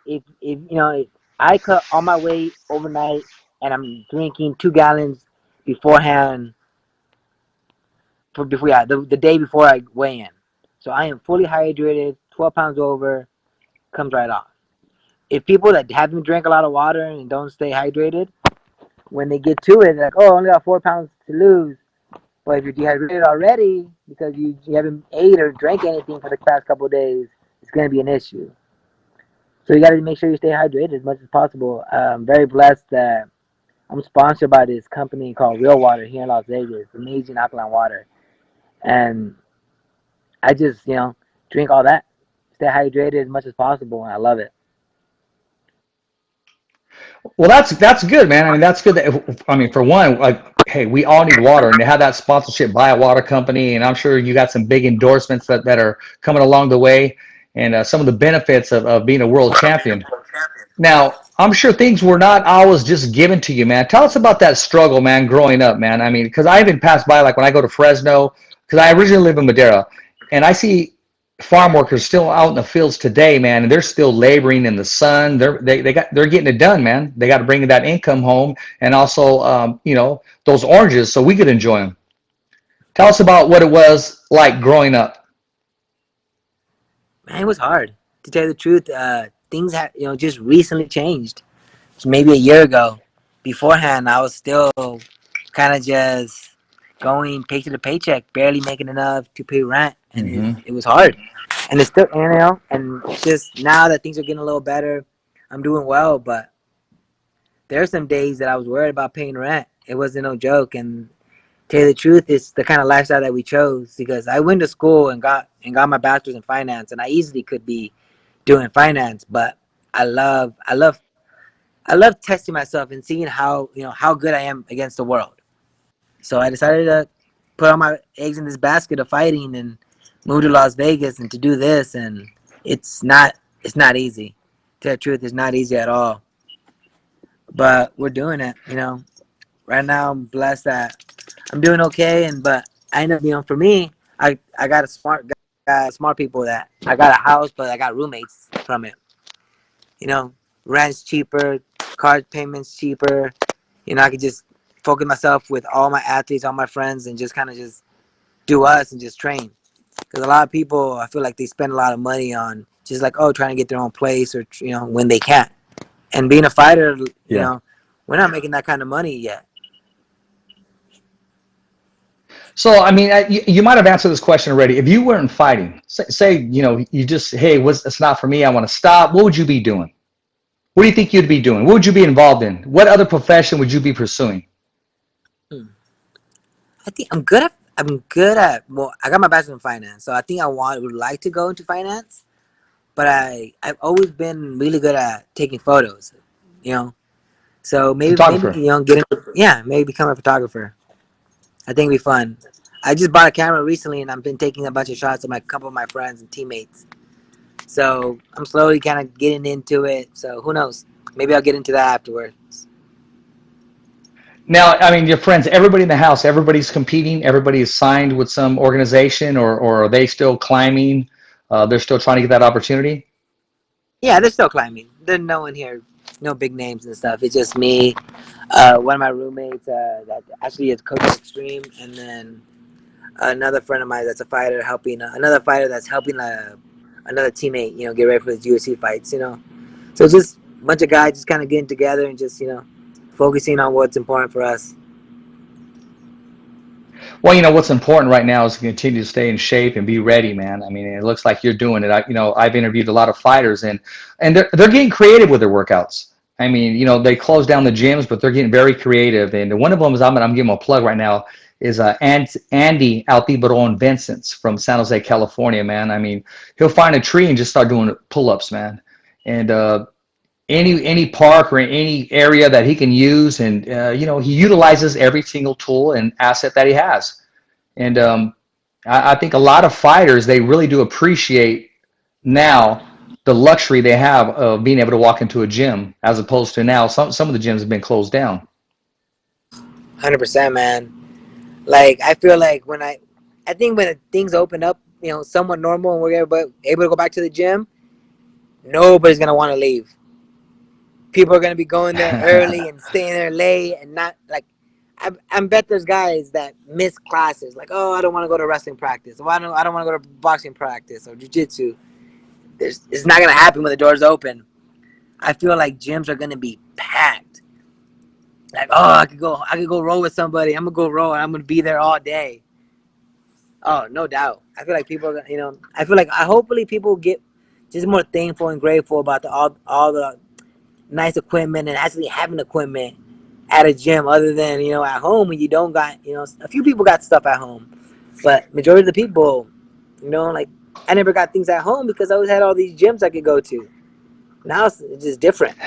If I cut all my weight overnight and I'm drinking 2 gallons beforehand, the day before I weigh in. So I am fully hydrated, 12 pounds over, comes right off. If people that haven't drank a lot of water and don't stay hydrated, when they get to it, they're like, oh, I only got 4 pounds to lose. But if you're dehydrated already because you haven't ate or drank anything for the past couple of days, it's going to be an issue. So you got to make sure you stay hydrated as much as possible. I'm very blessed that I'm sponsored by this company called Real Water here in Las Vegas. Amazing alkaline water. And I just, drink all that. Stay hydrated as much as possible, and I love it. Well, that's good, man. That's good. For one, like, hey, we all need water, and to have that sponsorship by a water company, and I'm sure you got some big endorsements that are coming along the way, and some of the benefits of being a world champion. Now, I'm sure things were not always just given to you, man. Tell us about that struggle, man, growing up, man. Because I even passed by, like when I go to Fresno, because I originally live in Madera, and I see farm workers still out in the fields today, man, and they're still laboring in the sun. They're getting it done, man. They got to bring that income home, and also those oranges so we could enjoy them. Tell us about what it was like growing up. Man, it was hard to tell you the truth. Things have just recently changed. Maybe a year ago. Beforehand, I was still kind of just going paycheck to paycheck, barely making enough to pay rent, and it was hard. And it's still, and just now that things are getting a little better, I'm doing well. But there are some days that I was worried about paying rent. It wasn't no joke. And to tell you the truth, it's the kind of lifestyle that we chose because I went to school and got my bachelor's in finance, and I easily could be doing finance. But I love testing myself and seeing how good I am against the world. So I decided to put all my eggs in this basket of fighting and move to Las Vegas and to do this. And it's not easy. To tell the truth, it's not easy at all. But we're doing it. Right now I'm blessed that I'm doing okay. But I end up, for me, I got a smart people that I got a house, but I got roommates from it. Rent's cheaper, card payments cheaper. I could just focus myself with all my athletes, all my friends, and just kind of just do us and just train. Because a lot of people, I feel like they spend a lot of money on just like, trying to get their own place or, when they can't. And being a fighter, we're not making that kind of money yet. So, I mean, you might have answered this question already. If you weren't fighting, say you just, hey, it's not for me, I want to stop, what would you be doing? What do you think you'd be doing? What would you be involved in? What other profession would you be pursuing? I think I'm good at. Well, I got my bachelor's in finance, so I think would like to go into finance. But I've always been really good at taking photos. So maybe get into, maybe become a photographer. I think it'd be fun. I just bought a camera recently, and I've been taking a bunch of shots of a couple of my friends and teammates. So I'm slowly kind of getting into it. So who knows? Maybe I'll get into that afterwards. Now, I mean, your friends, everybody in the house, everybody's competing. Everybody is signed with some organization, or are they still climbing? They're still trying to get that opportunity? Yeah, they're still climbing. There's no one here, no big names and stuff. It's just me, one of my roommates that actually is coaching Extreme, and then another friend of mine that's a fighter helping another fighter that's helping another teammate, get ready for the UFC fights, So just a bunch of guys just kind of getting together and just, focusing on what's important for us. Well, what's important right now is to continue to stay in shape and be ready, man. I mean, it looks like you're doing it. I've interviewed a lot of fighters, and they're getting creative with their workouts. I mean, they closed down the gyms, but they're getting very creative. And one of them is, I'm giving him a plug right now, is Andy Altiberon Vincent's from San Jose, California, man. I mean, he'll find a tree and just start doing pull-ups, man. And any park or any area that he can use, and he utilizes every single tool and asset that he has. And I think a lot of fighters, they really do appreciate now the luxury they have of being able to walk into a gym, as opposed to now some of the gyms have been closed down. 100%, man. Like, I feel like when things open up, somewhat normal, and we're able to go back to the gym, nobody's gonna want to leave. People are gonna be going there early and staying there late, and not like. I bet there's guys that miss classes, like, I don't want to go to wrestling practice, or I don't want to go to boxing practice or jiu-jitsu. It's not gonna happen when the doors open. I feel like gyms are gonna be packed. Like, I could go roll with somebody. I'm gonna go roll, and I'm gonna be there all day. Oh, no doubt. I feel like people, hopefully people get just more thankful and grateful about all the nice equipment and actually having equipment at a gym, other than at home when you don't got a few people got stuff at home, but majority of the people, like, I never got things at home because I always had all these gyms I could go to. Now it's just different.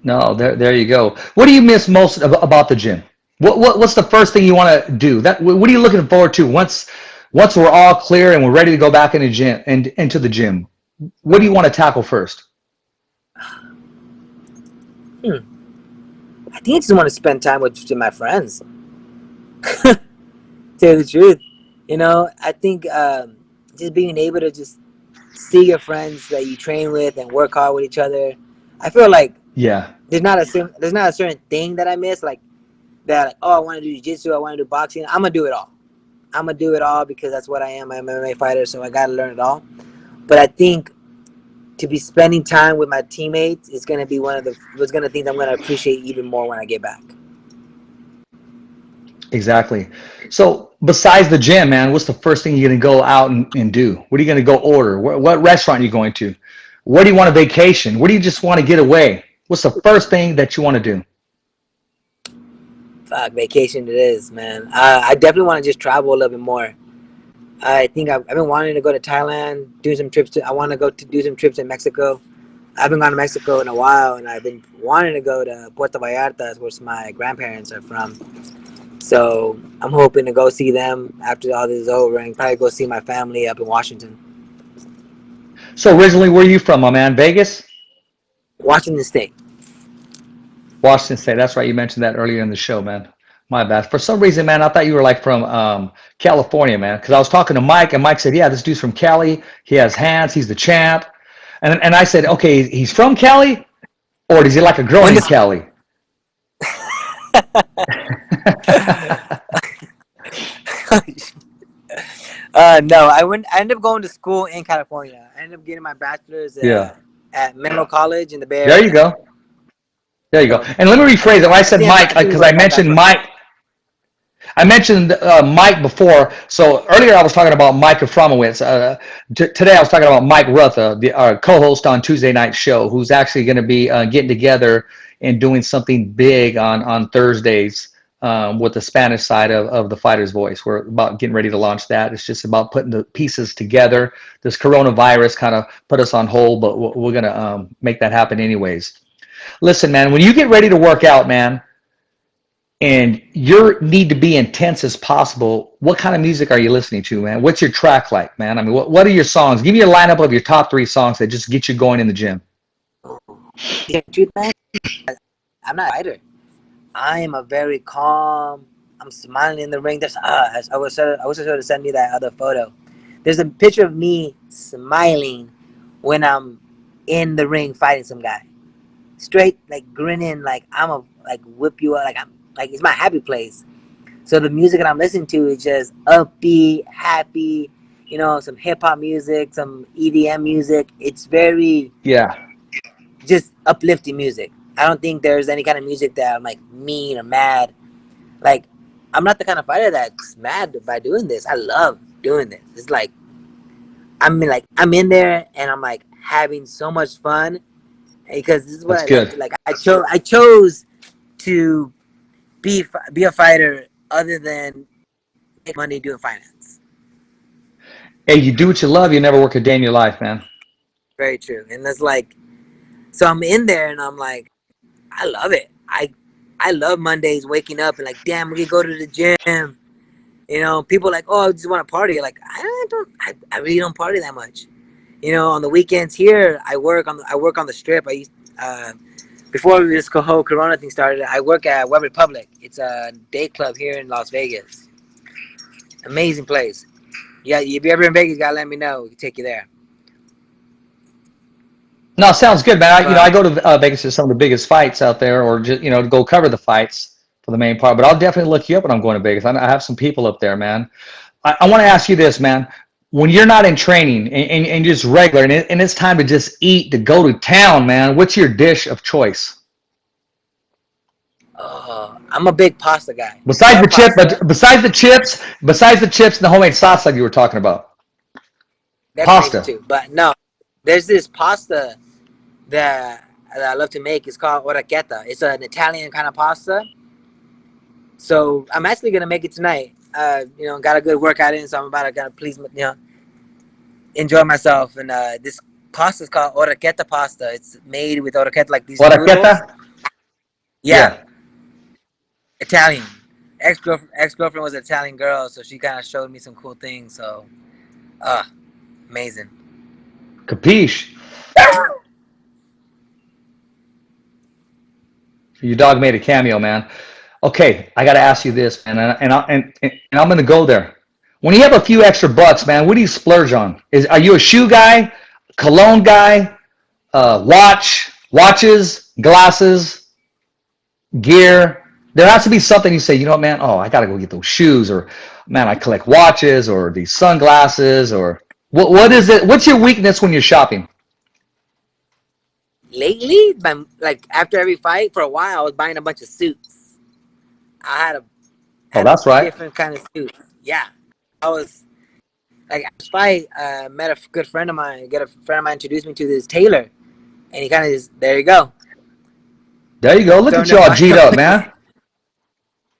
No, there you go. What do you miss most about the gym? What's the first thing you want to do? What are you looking forward to once we're all clear and we're ready to go back into the gym? What do you want to tackle first? I think I just want to spend time with my friends. Tell you the truth, I think just being able to just see your friends that you train with and work hard with each other. I feel like Yeah. there's not a certain thing that I miss, like that. Like, oh, I want to do jiu-jitsu, I want to do boxing. I'm gonna do it all. I'm gonna do it all because that's what I am. I'm an MMA fighter, so I gotta learn it all. But I think to be spending time with my teammates is gonna be one of the things I'm gonna appreciate even more when I get back. Exactly. So besides the gym, man, what's the first thing you're going to go out and do? What are you going to go order? What restaurant are you going to? Where do you want a vacation? Where do you just want to get away? What's the first thing that you want to do? Fuck, vacation it is, man. I definitely want to just travel a little bit more. I think I've been wanting to go to Thailand, I want to go to do some trips in Mexico. I haven't gone to Mexico in a while, and I've been wanting to go to Puerto Vallarta, where my grandparents are from. So I'm hoping to go see them after all this is over and probably go see my family up in Washington. So originally, where are you from, my man? Vegas? Washington State. Washington State. That's right. You mentioned that earlier in the show, man. My bad. For some reason, man, I thought you were like from California, man. Because I was talking to Mike, and Mike said, "Yeah, this dude's from Cali. He has hands. He's the champ." And I said, "Okay, he's from Cali, or does he like a girl in Cali?" No, I ended up going to school in California. I ended up getting my bachelor's at Menlo College in the Bay Area. There you go. There you go. And let me rephrase it. When I said Mike, because I mentioned Mike. I mentioned Mike before. So earlier I was talking about Mike Afromowitz. Today I was talking about Mike Rutha, our co-host on Tuesday Night Show, who's actually going to be getting together and doing something big on Thursdays with the Spanish side of the Fighter's Voice. We're about getting ready to launch that. It's just about putting the pieces together. This coronavirus kind of put us on hold, but we're going to make that happen anyways. Listen, man, when you get ready to work out, man, and you need to be intense as possible, what kind of music are you listening to, man? What's your track like, man? I mean, what are your songs? Give me a lineup of your top 3 songs that just get you going in the gym. Yeah, truth, man, I'm not a fighter. I am a very calm. I'm smiling in the ring. I wish I would have sent you that other photo. There's a picture of me smiling when I'm in the ring fighting some guy. Straight, like grinning, like I'm a whip you up, like it's my happy place. So the music that I'm listening to is just upbeat, happy, some hip hop music, some EDM music. It's very just uplifting music. I don't think there's any kind of music that I'm like mean or mad. Like I'm not the kind of fighter that's mad by doing this. I love doing this. It's like I'm in there and I'm like having so much fun. Because this is what like I chose to be a fighter other than make money doing finance. Hey, you do what you love, you never work a day in your life, man. Very true. And it's like, so I'm in there and I'm like, I love it. I love Mondays waking up and like, damn, we can go to the gym. People are like, oh, I just want to party. Like, I really don't party that much. On the weekends here, I work on the strip. I used before this whole Corona thing started, I work at Web Republic. It's a day club here in Las Vegas. Amazing place. Yeah, if you're ever in Vegas, you gotta let me know. We can take you there. No, sounds good, man. I go to Vegas to some of the biggest fights out there, or just to go cover the fights for the main part. But I'll definitely look you up when I'm going to Vegas. I have some people up there, man. I want to ask you this, man. When you're not in training and just regular and it's time to just eat, to go to town, man, what's your dish of choice? I'm a big pasta guy. Besides the chips and the homemade sauce like you were talking about. That's pasta too. But no, there's this pasta that I love to make. It's called orecchietta. It's an Italian kind of pasta. So I'm actually gonna make it tonight. Got a good workout in, so I'm about to please, enjoy myself. And this pasta is called orecchietta pasta. It's made with orecchietta, like these orecchietta? Yeah. Italian. Ex-girlfriend was an Italian girl, so she kind of showed me some cool things. So, amazing. Capiche. Your dog made a cameo, man. Okay, I got to ask you this, man, and I'm going to go there. When you have a few extra bucks, man, what do you splurge on? Are you a shoe guy, cologne guy, watches, glasses, gear? There has to be something you say, you know what, man? Oh, I got to go get those shoes, or man, I collect watches, or these sunglasses, or what is it? What's your weakness when you're shopping? Lately, like after every fight, for a while, I was buying a bunch of suits. I had That's a right. different kind of suit. Yeah, I was like after this fight, met a good friend of mine. A friend of mine introduced me to this tailor, and he kind of just there you go. There you go. Look at y'all G'd up, man.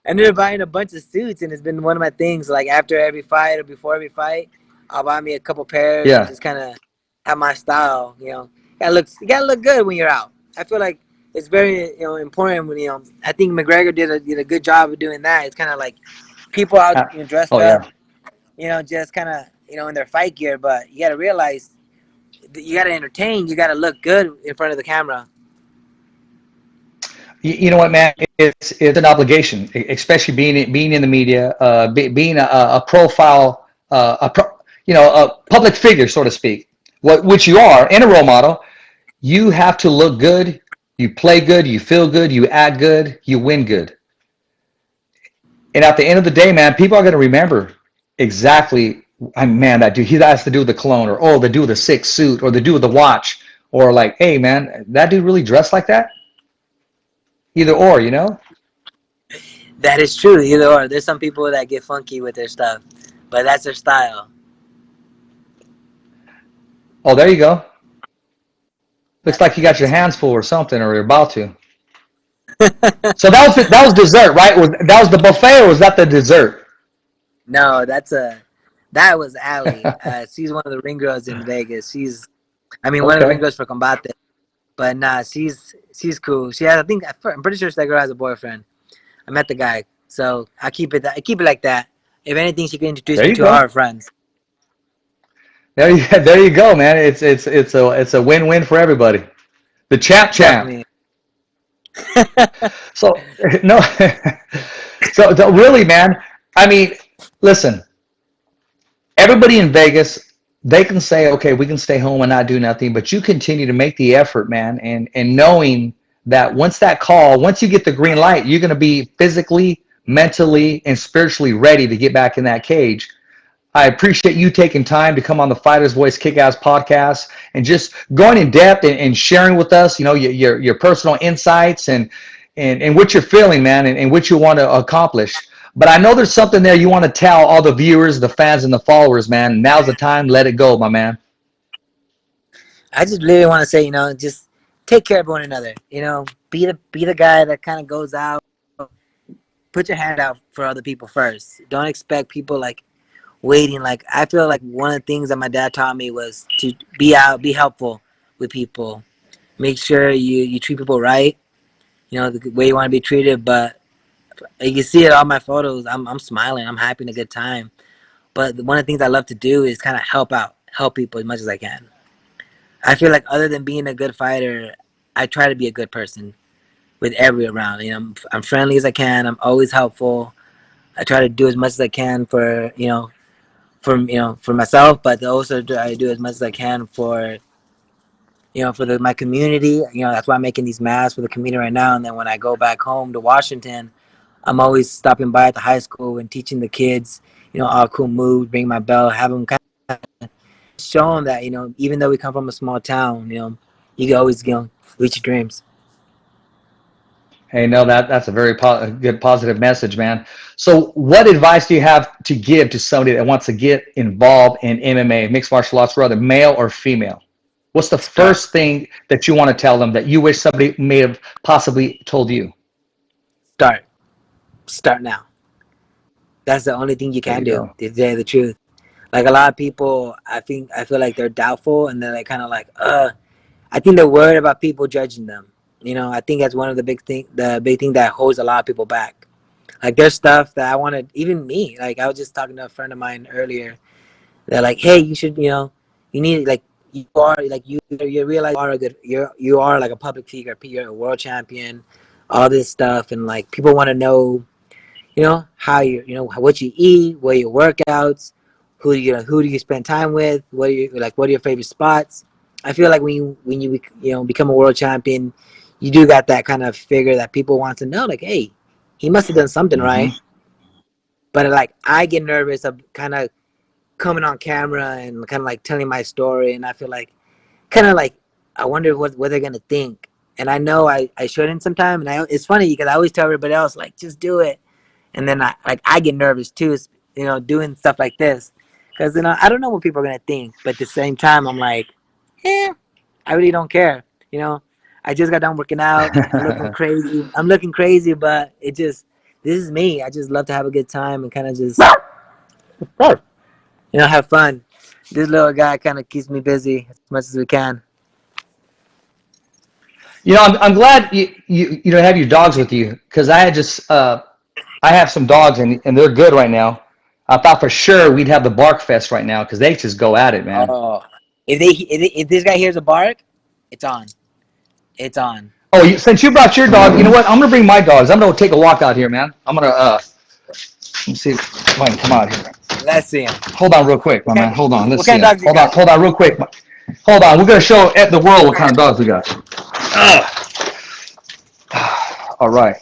I ended up buying a bunch of suits, and it's been one of my things. Like after every fight or before every fight, I'll buy me a couple pairs and just kind of have my style. You gotta look good when you're out. I feel like it's very important when I think McGregor did a good job of doing that. It's kind of like people out dressed up, just kind of in their fight gear, but you gotta realize you gotta entertain. You gotta look good in front of the camera. You know what, man? It's an obligation, especially being in the media, being a profile, a public figure, so to speak. Which you are, and a role model. You have to look good. You play good. You feel good. You act good. You win good. And at the end of the day, man, people are going to remember exactly. Man, that dude, he has to do the cologne, or the dude with the sick suit, or the dude with the watch, or like, hey, man, that dude really dressed like that. Either or, That is true. Either or. There's some people that get funky with their stuff, but that's their style. Oh, there you go. Looks like you got your hands full or something, or you're about to. So that was dessert, right? That was the buffet, or was that the dessert? No, that was Allie. She's one of the ring girls in Vegas. One of the ring girls for Combate. But nah, she's cool. I'm pretty sure that girl has a boyfriend. I met the guy, so I keep it like that. If anything, she can introduce me to our friends. There you go, man. It's a win-win for everybody. The champ. So no, so really, man. I mean, listen. Everybody in Vegas, they can say, okay, we can stay home and not do nothing, but you continue to make the effort, man, and knowing that once you get the green light, you're going to be physically, mentally, and spiritually ready to get back in that cage. I appreciate you taking time to come on the Fighter's Voice Kick-Ass podcast and just going in depth and sharing with us, your personal insights and what you're feeling, man, and what you want to accomplish. But I know there's something there you want to tell all the viewers, the fans, and the followers, man. Now's the time. Let it go, my man. I just really want to say, just take care of one another. Be the guy that kind of goes out. Put your hand out for other people first. Don't expect people like waiting. Like I feel like one of the things that my dad taught me was to be helpful with people. Make sure you treat people right. The way you want to be treated, but you can see it on my photos. I'm smiling. I'm having a good time. But one of the things I love to do is kind of help people as much as I can. I feel like other than being a good fighter, I try to be a good person with around. I'm friendly as I can. I'm always helpful. I try to do as much as I can for myself, but also I do as much as I can for my community. That's why I'm making these masks for the community right now. And then when I go back home to Washington, I'm always stopping by at the high school and teaching the kids, all cool moves, bring my belt, have them kind of show them that, even though we come from a small town, you can always, reach your dreams. Hey, no, that's a very good positive message, man. So what advice do you have to give to somebody that wants to get involved in MMA, mixed martial arts, whether male or female? What's the first thing that you want to tell them that you wish somebody may have possibly told you? Start now. That's the only thing you can do, to tell you the truth. Like a lot of people, I feel like they're doubtful and they're like kind of like, I think they're worried about people judging them. I think that's one of the big thing that holds a lot of people back. Like there's stuff that I wanted, even me. Like I was just talking to a friend of mine earlier. They're like, hey, you should, you need like you are like you realize you are like a public figure, you're a world champion, all this stuff, and like people want to know, how what you eat, what your workouts, who do you spend time with, what are your favorite spots. I feel like when you become a world champion, you do got that kind of figure that people want to know, like, hey, he must have done something right. But like, I get nervous of kind of coming on camera and kind of like telling my story, and I feel like kind of like I wonder what they're gonna think. And I know I shouldn't sometimes, and it's funny because I always tell everybody else, like, just do it. And then I get nervous too, doing stuff like this, because I don't know what people are gonna think. But at the same time, I'm like, I really don't care. I just got done working out. I'm looking crazy, but this is me. I just love to have a good time and kind of just have fun. This little guy kind of keeps me busy as much as we can. I'm glad you have your dogs with you, because I have some dogs and they're good right now. I thought for sure we'd have the bark fest right now because they just go at it, man. Oh, if this guy hears a bark, it's on. It's on. Oh, since you brought your dog, you know what? I'm gonna bring my dogs. I'm gonna take a walk out here, man. I'm gonna let me see if I can come out here. Let's see him. Hold on, real quick, my man. Hold on. Let's see him. Hold on, real quick. Hold on. We're gonna show the world what kind of dogs we got. All right.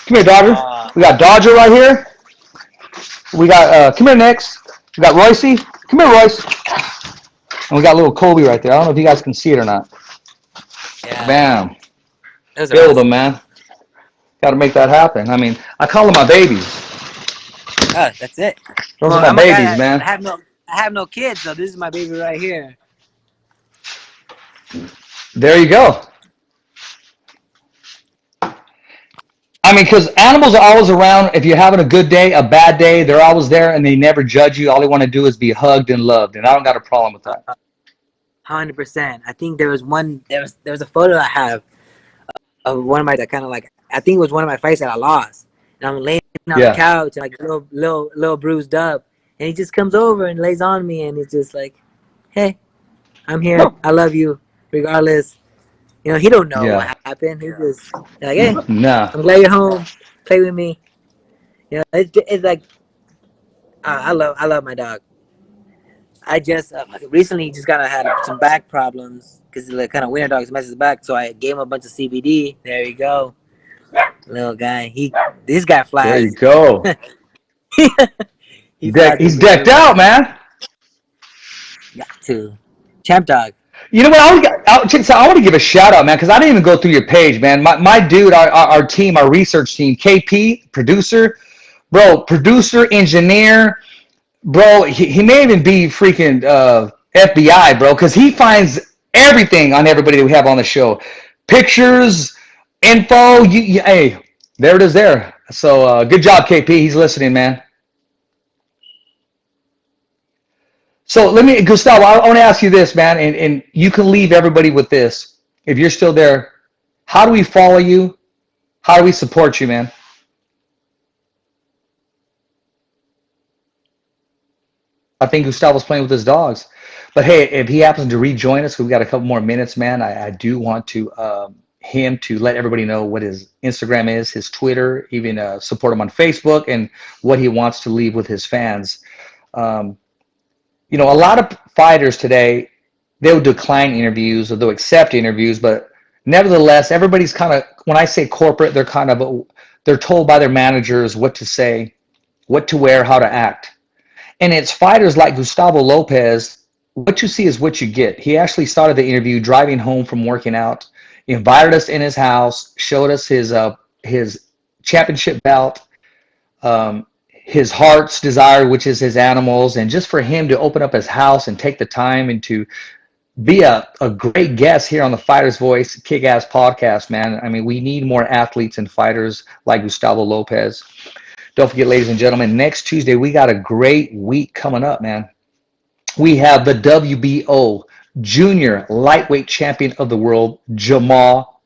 Come here, Dodger. We got Dodger right here. We got come here next. We got Royce. Come here, Royce. And we got little Colby right there. I don't know if you guys can see it or not. Yeah. Bam. Those Build them, man. Got to make that happen. I mean, I call them my babies. Oh, that's it. Those are my babies, man. I have no kids, so this is my baby right here. There you go. I mean, because animals are always around. If you're having a good day, a bad day, they're always there, and they never judge you. All they want to do is be hugged and loved, and I don't got a problem with that. 100%. I think there was a photo I have of one of my, that kind of like, I think it was one of my fights that I lost, and I'm laying on the couch, like little bruised up, and he just comes over and lays on me, and it's just like, hey, I'm here. I love you, regardless. He don't know what happened. He's just like, hey, I'm glad you're home. Play with me. It's like, I love my dog. I just recently just had some back problems because the kind of winter dogs messes his back. So I gave him a bunch of CBD. There you go, little guy. This guy flies. There you go. He's decked out, man. Got to. Champ dog. You know what? I want to give a shout out, man, because I didn't even go through your page, man. My dude, our team, our research team, KP, producer, engineer, bro. He may even be freaking FBI, bro, because he finds everything on everybody that we have on the show, pictures, info. Hey, there it is, there. So good job, KP. He's listening, man. So Gustavo, I want to ask you this, man, and you can leave everybody with this. If you're still there, how do we follow you? How do we support you, man? I think Gustavo's playing with his dogs. But hey, if he happens to rejoin us, we've got a couple more minutes, man. I do want him to let everybody know what his Instagram is, his Twitter, even support him on Facebook, and what he wants to leave with his fans. A lot of fighters today, they'll decline interviews or they'll accept interviews, but nevertheless, everybody's kind of, when I say corporate, they're told by their managers what to say, what to wear, how to act. And it's fighters like Gustavo Lopez, what you see is what you get. He actually started the interview driving home from working out, invited us in his house, showed us his championship belt, his heart's desire, which is his animals, and just for him to open up his house and take the time and to be a great guest here on the Fighter's Voice Kick-Ass podcast, man. I mean, we need more athletes and fighters like Gustavo Lopez. Don't forget, ladies and gentlemen, next Tuesday, we got a great week coming up, man. We have the WBO Junior Lightweight Champion of the World, Jamal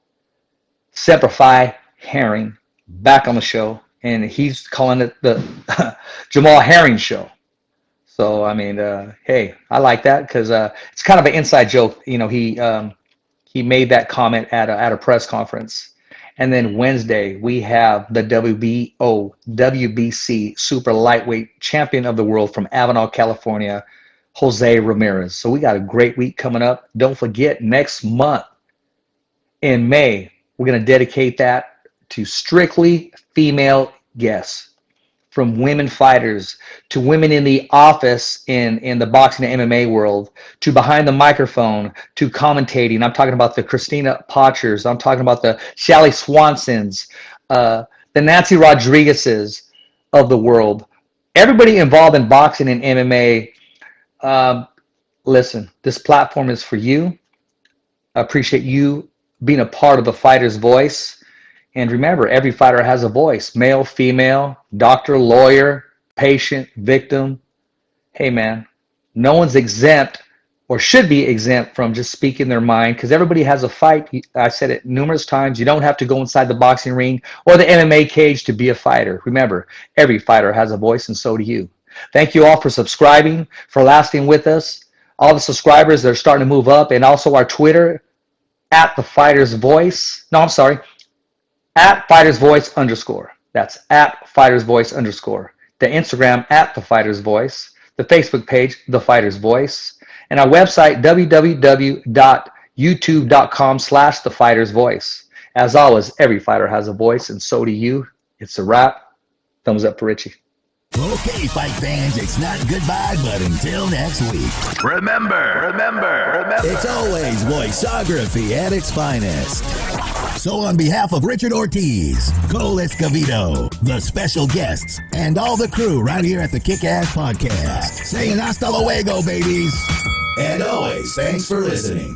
Semperfi Herring, back on the show. And he's calling it the Jamal Herring Show. So, I mean, hey, I like that because it's kind of an inside joke. He made that comment at a press conference. And then Wednesday, we have the WBC Super Lightweight Champion of the World from Avenal, California, Jose Ramirez. So we got a great week coming up. Don't forget, next month in May, we're going to dedicate that to strictly female guests. From women fighters to women in the office in the boxing and MMA world, to behind the microphone, to commentating. I'm talking about the Christina Potchers. I'm talking about the Shally Swansons, the Nancy Rodriguez's of the world. Everybody involved in boxing and MMA, listen, this platform is for you. I appreciate you being a part of the fighter's voice. And remember, every fighter has a voice, male, female, doctor, lawyer, patient, victim. Hey, man, no one's exempt or should be exempt from just speaking their mind, because everybody has a fight. I said it numerous times. You don't have to go inside the boxing ring or the MMA cage to be a fighter. Remember, every fighter has a voice, and so do you. Thank you all for subscribing, for lasting with us. All the subscribers that are starting to move up, and also our Twitter, @FightersVoice_. That's @FightersVoice_. The Instagram @TheFightersVoice. The Facebook page, The Fighter's Voice. And our website, www.youtube.com/TheFightersVoice. As always, every fighter has a voice, and so do you. It's a wrap. Thumbs up for Richie. Okay, fight fans, it's not goodbye, but until next week. Remember, It's always voiceography at its finest. So on behalf of Richard Ortiz, Cole Escovedo, the special guests, and all the crew right here at the Kick-Ass Podcast, saying hasta luego, babies. And always, thanks for listening.